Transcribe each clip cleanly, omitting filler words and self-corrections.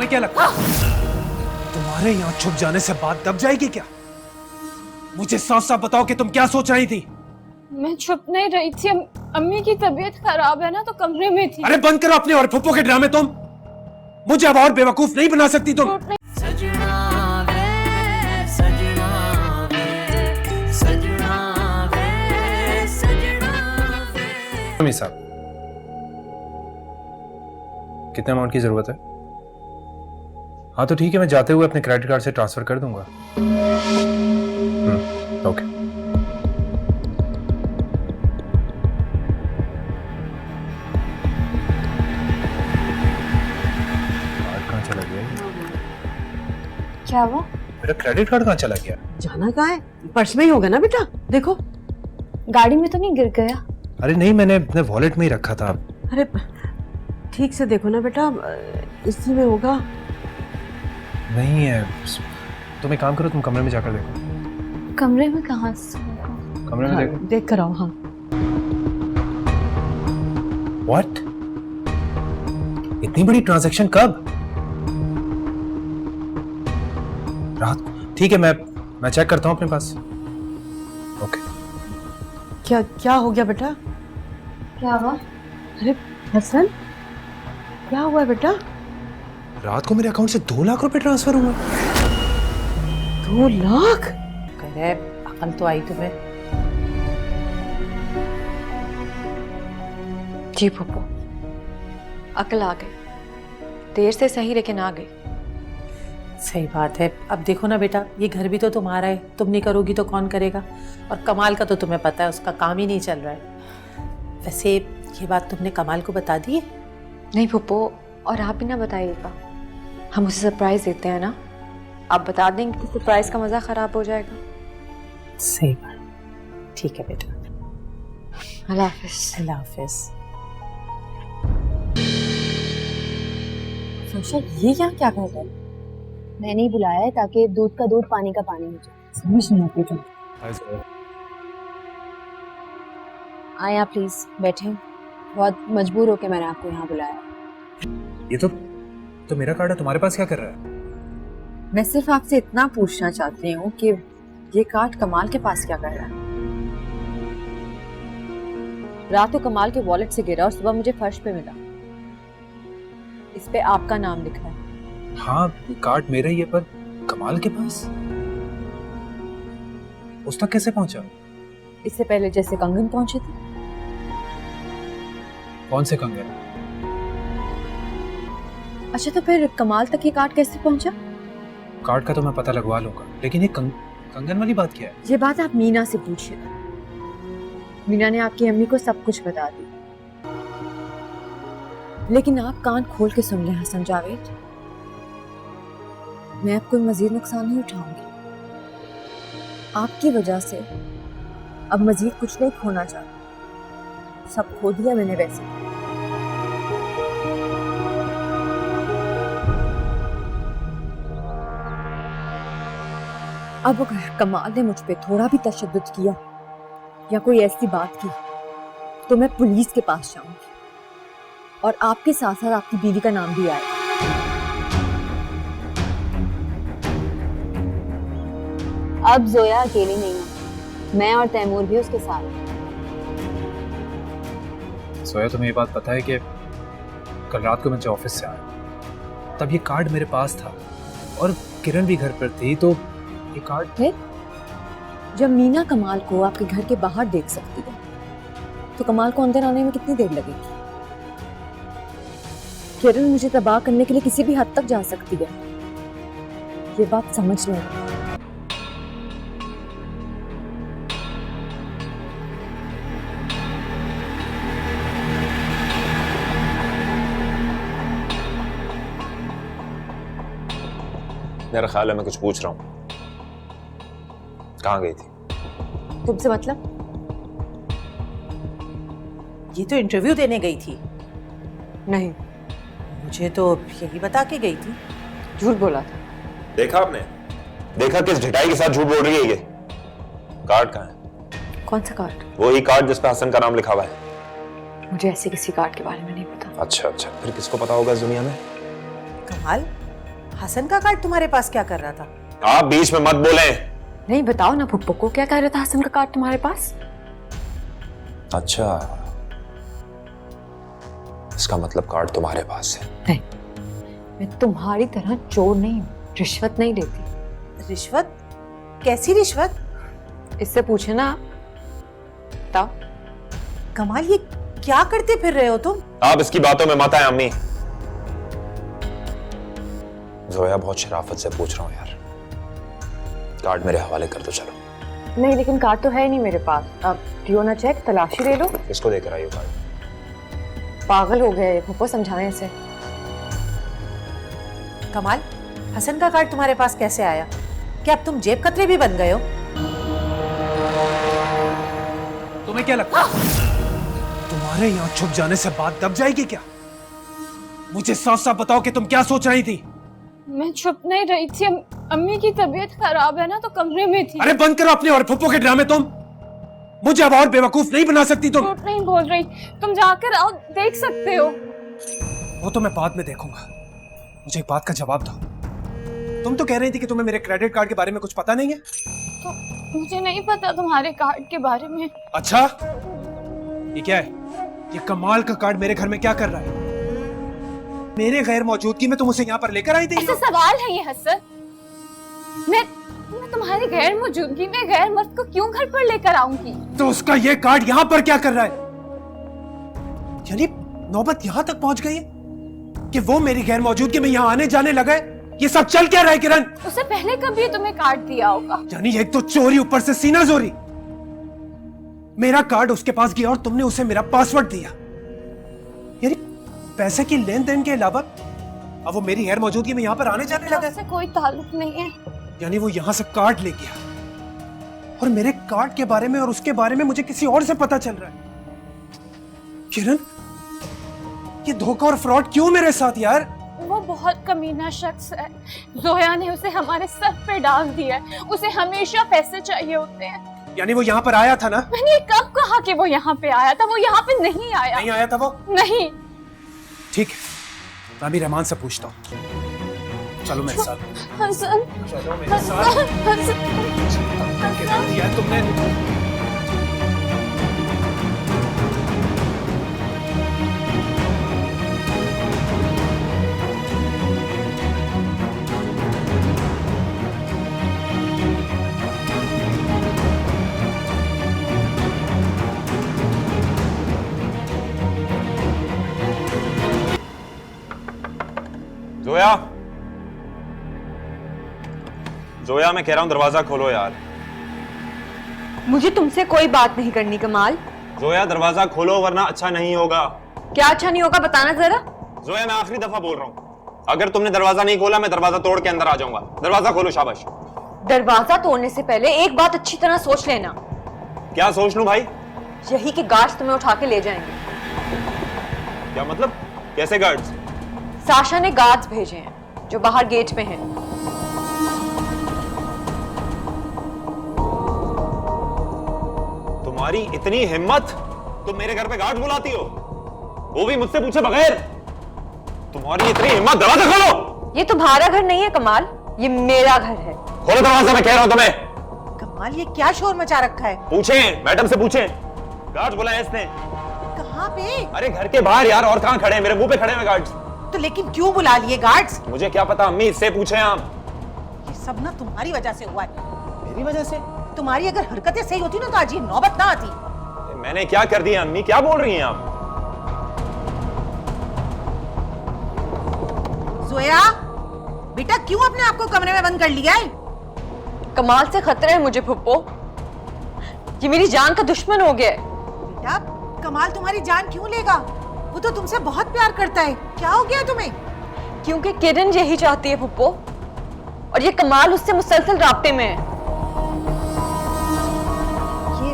तुम्हें क्या लगता है तुम्हारे यहाँ छुप जाने से बात दब जाएगी क्या? मुझे साफ साफ बताओ कि तुम क्या सोच रही थी? मैं छुप नहीं रही थी, अम्मी की तबीयत खराब है ना, तो कमरे में थी। अरे बंद करो अपने और फुप्पो के ड्रामे तुम। मुझे अब और बेवकूफ नहीं बना सकती तुम। साहब, कितने अमाउंट की जरूरत है? हाँ तो ठीक है, मैं जाते हुए अपने क्रेडिट कार्ड से ट्रांसफर कर दूंगा। ओके। कार्ड कहाँ चला गया? क्या हुआ? मेरा क्रेडिट कार्ड कहाँ चला गया? जाना कहाँ है? पर्स में ही होगा ना बेटा, देखो। गाड़ी में तो नहीं गिर गया? अरे नहीं, मैंने अपने वॉलेट में ही रखा था। अरे ठीक से देखो ना बेटा, इसी में होगा। नहीं है। तुम एक काम करो, तुम कमरे में जाकर देखो। कमरे में कहाँ से? कमरे में हाँ, देखो। देख कर आओ। हाँ व्हाट? इतनी बड़ी ट्रांजैक्शन कब? रात को? ठीक है, मैं चेक करता हूँ अपने पास। ओके। क्या हो गया बेटा? क्या हुआ? अरे हसन, क्या हुआ है बेटा? रात को मेरे अकाउंट से 2 लाख रुपए ट्रांसफर हुए। 2 लाख? करे अकल तो आई तुम्हें? जी पप्पू, अकल आ गई। देर से सही लेकिन आ गई। सही बात है। अब देखो ना बेटा, ये घर भी तो तुम्हारा है, तुम नहीं करोगी तो कौन करेगा? और कमाल का तो तुम्हें पता है, उसका काम ही नहीं चल रहा है। वैसे ये बात तुमने कमाल को बता दी है? नहीं पप्पू, और आप भी ना बताइएगा, हम उसे सरप्राइज देते हैं ना। आप बता देंगे तो सरप्राइज का मजा खराब हो जाएगा। सही बात। ठीक है बेटा। अल्लाह हाफिज। अल्लाह हाफिज। संशय, ये यहाँ क्या कर रहा है? मैंने ही बुलाया है ताकि दूध का दूध पानी का पानी हो जाए। समझ नहीं आती तुम। आए आप प्लीज बैठे, बहुत मजबूर होके मैंने आपको यहाँ बुलाया। ये तो मेरा कार्ड है, तुम्हारे पास क्या कर रहा है? मैं सिर्फ आपसे इतना पूछना चाहती हूँ कि ये कार्ड कमाल के पास क्या कर रहा है? रात को कमाल के वॉलेट से गिरा और सुबह मुझे फर्श पे मिला। इस पे आपका नाम लिखा है। हाँ, ये कार्ड मेरा ही है, पर कमाल के पास उस तक कैसे पहुंचा? इससे पहले जैसे कंगन पहुंचे थे। कौन से कंगन? अच्छा, तो फिर कमाल तक ये कार्ड कैसे पहुंचा? कार्ड का तो मैं पता लगवा लूंगा, लेकिन ये कंगन वाली बात क्या है? ये बात आप मीना से पूछिए। मीना ने आपकी अम्मी को सब कुछ बता दी, लेकिन आप कान खोल के सुन ले हसन जावेद, मैं अब कोई मजीद नुकसान नहीं उठाऊंगी। आपकी वजह से अब मजीद कुछ नहीं खोना चाहती। सब खो दिया मैंने वैसे। अब अगर कमाल ने मुझ पे थोड़ा भी तशद्दुद किया या कोई ऐसी बात की तो मैं पुलिस के पास जाऊंगी, और आपके साथ साथ आपकी बीवी का नाम भी आएगा। अब जोया अकेली नहीं है, मैं और तैमूर भी उसके साथ हैं। सोया, तुम्हें ये बात पता है कि कल रात को मैं जब ऑफिस से आया तब ये कार्ड मेरे पास था और किरण भी घर पर थी, तो ये कार्ड है? जब मीना कमाल को आपके घर के बाहर देख सकती है तो कमाल को अंदर आने में कितनी देर लगेगी? किरण मुझे तबाह करने के लिए किसी भी हद तक जा सकती है, ये बात समझ लें। मेरा ख्याल है मैं कुछ पूछ रहा हूँ। कहाँ गई थी? तुमसे मतलब? ये तो इंटरव्यू देने गई थी। नहीं, मुझे तो यही बता के गई थी। झूठ बोला था। देखा आपने? देखा किस ढिठाई के साथ झूठ बोल रही है ये? कार्ड कहाँ है? कौन सा कार्ड? वही कार्ड जिस पे हसन का नाम लिखा हुआ है। मुझे ऐसे किसी कार्ड के बारे में नहीं पता। अच्छा अच्छा, फिर किसको पता होगा इस दुनिया में? कमाल, हसन का कार्ड तुम्हारे पास क्या कर रहा था? आप बीच में मत बोले। नहीं, बताओ ना फुप्पो को, क्या कह रहा था हसन का कार्ड तुम्हारे पास? अच्छा, इसका मतलब कार्ड तुम्हारे पास है। नहीं, मैं तुम्हारी तरह चोर नहीं हूँ, रिश्वत नहीं लेती। रिश्वत? कैसी रिश्वत? इससे पूछे ना आप। बताओ। कमाल, ये क्या करते फिर रहे हो तुम? आप इसकी बातों में मत आए अम्मी। जोया, बहुत शराफत से पूछ रहा हूँ यार, कार्ड मेरे हवाले कर दो। चलो। नहीं, लेकिन कार्ड तो है नहीं मेरे पास। अब लियो ना चेक, तलाशी ले लो। इसको देकर आइए कार्ड। पागल हो गए फुप्पो, समझाएं इसे। कमाल, हसन का कार्ड तुम्हारे पास कैसे आया? क्या अब तुम जेब कतरे भी बन गए हो? तुम्हें क्या लगता है तुम्हारे यहाँ छुप जाने से बात दब जाएगी क्या? मुझे साफ साफ बताओ कि तुम क्या सोच रही थी? मैं छुप नहीं रही थी, अम्मी की तबीयत खराब है ना, तो कमरे में थी। अरे बंद करो अपने और फुप्पो के ड्रामे। तुम मुझे अब और बेवकूफ नहीं बना सकती। तुम झूठ नहीं बोल रही, तुम जाकर आओ, देख सकते हो। वो तो मैं बाद में देखूंगा, मुझे एक बात का जवाब दो। तुम तो कह रही थी कि तुम्हें मेरे क्रेडिट कार्ड के बारे में कुछ पता नहीं है। तो मुझे नहीं पता तुम्हारे कार्ड के बारे में। अच्छा, ये क्या है? ये कमाल का कार्ड मेरे घर में क्या कर रहा है? मेरे गैर मौजूदगी में तुम उसे यहाँ पर लेकर आई थी? ऐसा सवाल है ये हसन? मैं तुम्हारी गैर मौजूदगी में गैर मर्द को क्यों घर पर लेकर आऊंगी? तो उसका ये कार्ड यहाँ पर क्या कर रहा है? यानी नौबत यहाँ तक पहुंच गई है कि वो मेरी गैर मौजूदगी में यहाँ आने जाने लगा है। ये सब चल क्या रहा है किरण? उससे पहले कभी तुम्हें कार्ड दिया होगा। यानी एक तो चोरी, ऊपर से सीना जोरी। मेरा कार्ड उसके पास गया और तुमने उसे मेरा पासवर्ड दिया। यानी पैसे की लेन देन के अलावा अब वो मेरी गैर मौजूदगी में यहाँ पर आने जाने लगा है। उससे कोई ताल्लुक नहीं है। यानी वो यहाँ से कार्ड ले गया और मेरे कार्ड के बारे में और उसके बारे में मुझे किसी और से पता चल रहा है। किरण, ये धोखा और फ्रॉड क्यों मेरे साथ यार? वो बहुत कमीना शख्स है। जोया ने उसे हमारे सर पे डाल दिया है। उसे हमेशा पैसे चाहिए होते हैं। यानी वो यहाँ पर आया था ना? मैंने कब कहा कि वो यहाँ पे आया था? वो यहाँ पे नहीं आया। नहीं आया था वो? नहीं। ठीक है, मैं भी रहमान से पूछता हूँ। चलो मेरे साथ। हसन, चलो मेरे साथ। क्या किया तुमने? जोया, जोया, मैं कह रहा हूं दरवाजा खोलो यार। मुझे तुमसे कोई बात नहीं करनी कमाल। जोया, दरवाजा खोलो वरना अच्छा नहीं होगा। क्या अच्छा नहीं होगा, बताना जरा। जोया, मैं आखिरी दफा बोल रहा हूँ, अगर तुमने दरवाजा नहीं खोला मैं दरवाजा तोड़ के अंदर आ जाऊंगा। दरवाजा खोलो, शाबाश। दरवाजा तोड़ने से पहले एक बात अच्छी तरह सोच लेना। क्या सोच लूं भाई? यही कि गार्ड्स तुम्हें उठा के ले जाएंगे। क्या मतलब? कैसे गार्ड्स? साशा ने गार्ड्स भेजे हैं जो बाहर गेट पे हैं। तुम्हारी इतनी हिम्मत, तुम मेरे घर पे गार्ड बुलाती हो, वो भी मुझसे पूछे बगैर? तुम्हारी इतनी हिम्मत, दरवाजा खोलो। ये तुम्हारा घर नहीं है कमाल, ये मेरा घर है। खोलो दरवाजा, मैं कह रहा हूं तुम्हें। कमाल, ये क्या शोर मचा रखा है? पूछे, मैडम से पूछे, गार्ड बुलाए इसने। कहाँ पे? अरे घर के बाहर यार, और कहां खड़े हैं? मेरे मुंह पे खड़े हैं गार्ड्स। तो लेकिन क्यों बुला लिए गार्ड्स? मुझे क्या पता अम्मी, इससे पूछे आप। ये सब ना तुम्हारी वजह से हुआ है। मेरी वजह से? तुम्हारी अगर हरकतें सही होती ना तो आज ये नौबत ना आती। मैंने क्या कर दिया अम्मी? क्या बोल रही हैं आप? जोया, बेटा क्यों अपने आप को कमरे में बंद कर लिया है? कमाल से खतरा है मुझे फुप्पो, ये मेरी जान का दुश्मन हो गया है। बेटा, कमाल तुम्हारी जान क्यों लेगा? वो तो तुमसे बहुत प्यार करता है। क्या हो गया तुम्हें? क्योंकि किरण यही चाहती है फुप्पो, और ये कमाल उससे मुसलसल राब्ते में है। ये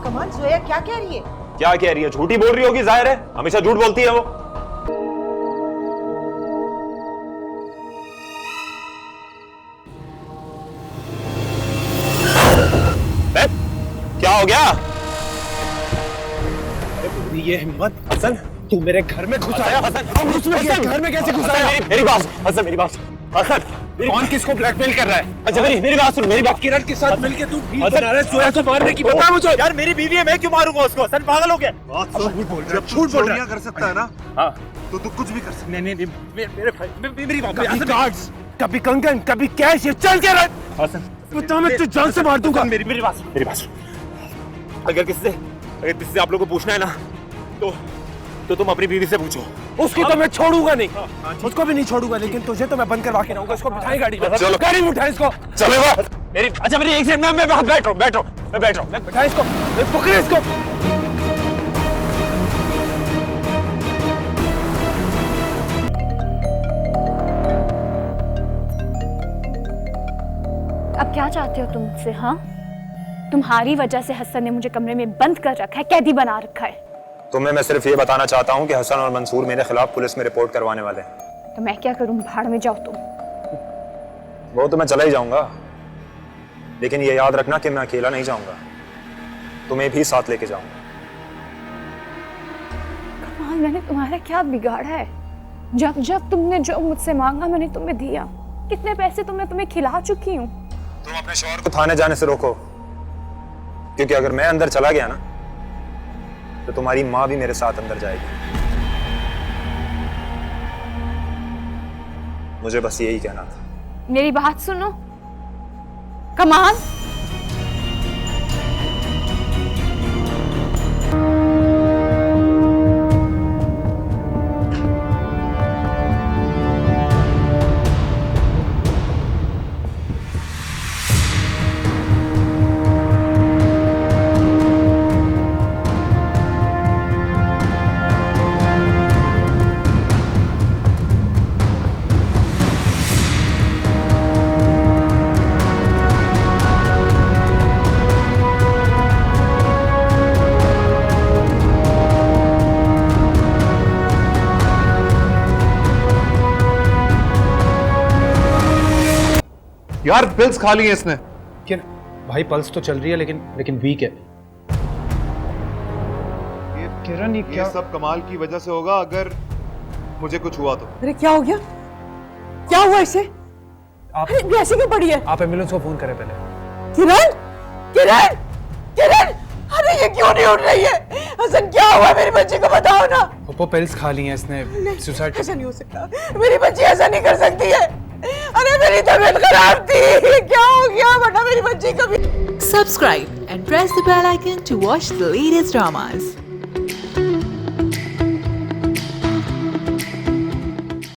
कमाल, जोया क्या कह रही है? क्या कह रही है? झूठी बोल रही होगी, जाहिर है, हमेशा झूठ बोलती है वो। क्या हो गया? ये हिम्मत हसन, तू मेरे घर में घुस आया? हसन, घर में कैसे घुस आया? मेरी बात, हसन मेरी बात, हसन कौन किसको ब्लैकमेल कर रहा है? अच्छा मेरी बात सुन, मेरी बात। किरण के साथ मिलके तू डील बना रहा है जोया को मारने की। बता मुझे यार मेरी बीवी है, मैं क्यों मारूंगा उसको? हसन पागल हो गया। झूठ बोल रहा है, जब झूठ बोल रहा चोरियां कर सकता है ना, हाँ तो तू कुछ भी कर सकता नहीं मेरे भाई मेरी बात। है। कभी कार्ड्स, कभी कंगन, कभी कैश, ये चल क्या रहा है? हसन बता, मैं तुझे जान से मार दूंगा। मेरी बात सुन। अगर किसी से आप लोगों को पूछना है ना, तो तुम अपनी बीवी से पूछो। उसको तो मैं छोड़ूंगा नहीं, उसको भी नहीं छोड़ूंगा, लेकिन तुझे तो मैं बंद करवा के रहूंगा। इसको बिठाई गाड़ी में, चलो। गाड़ी में उठा इसको। चलो मेरी एक सेकंड, मैं बैठ रहा हूँ। बिठा इसको, पकड़े इसको। अब क्या चाहते हो तुम मुझसे? हाँ, तुम्हारी वजह से हसन ने मुझे कमरे में बंद कर रखा है, कैदी बना रखा है। तुम्हें मैं सिर्फ ये बताना चाहता हूँ कि हसन और मंसूर मेरे खिलाफ पुलिस में रिपोर्ट करवाने वाले हैं। तो मैं क्या करूं? भाड़ में जाओ तुम। वो तो मैं चला ही जाऊंगा, लेकिन ये याद रखना कि मैं अकेला नहीं जाऊंगा, तुम्हें भी साथ लेके जाऊंगा। कमाल, मैंने तुम्हारा क्या बिगाड़ा है? जब तुमने जो मुझसे मांगा मैंने तुम्हें दिया। कितने पैसे तो मैं तुम्हें खिला चुकी हूँ। तुम अपने शौहर को थाने जाने से रोको, क्योंकि अगर मैं अंदर चला गया ना, तो तुम्हारी माँ भी मेरे साथ अंदर जाएगी। मुझे बस यही कहना था। मेरी बात सुनो। कमाल, यार पिल्स खा ली है इसने। क्या भाई, पल्स तो चल रही है लेकिन वीक है। किरण, ये सब कमाल की वजह से होगा, अगर मुझे कुछ हुआ तो। अरे क्या हो गया? क्या हुआ इसे? आप ऐसे क्यों पड़ी है? आप एम्बुलेंस को फोन करें पहले। किरण, किरण, किरण! अरे ये क्यों नहीं उठ रही है? हसन, क्या हुआ मेरी बच्ची को? बताओ ना। वो पिल्स खा ली हैं इसने, सुसाइड। ऐसा नहीं हो सकता, मेरी बच्ची ऐसा नहीं कर सकती है। अरे मेरी तबीयत खराब थी, क्या हो गया? वरना मेरी बच्ची कभी। Subscribe and press the bell icon to watch the latest dramas.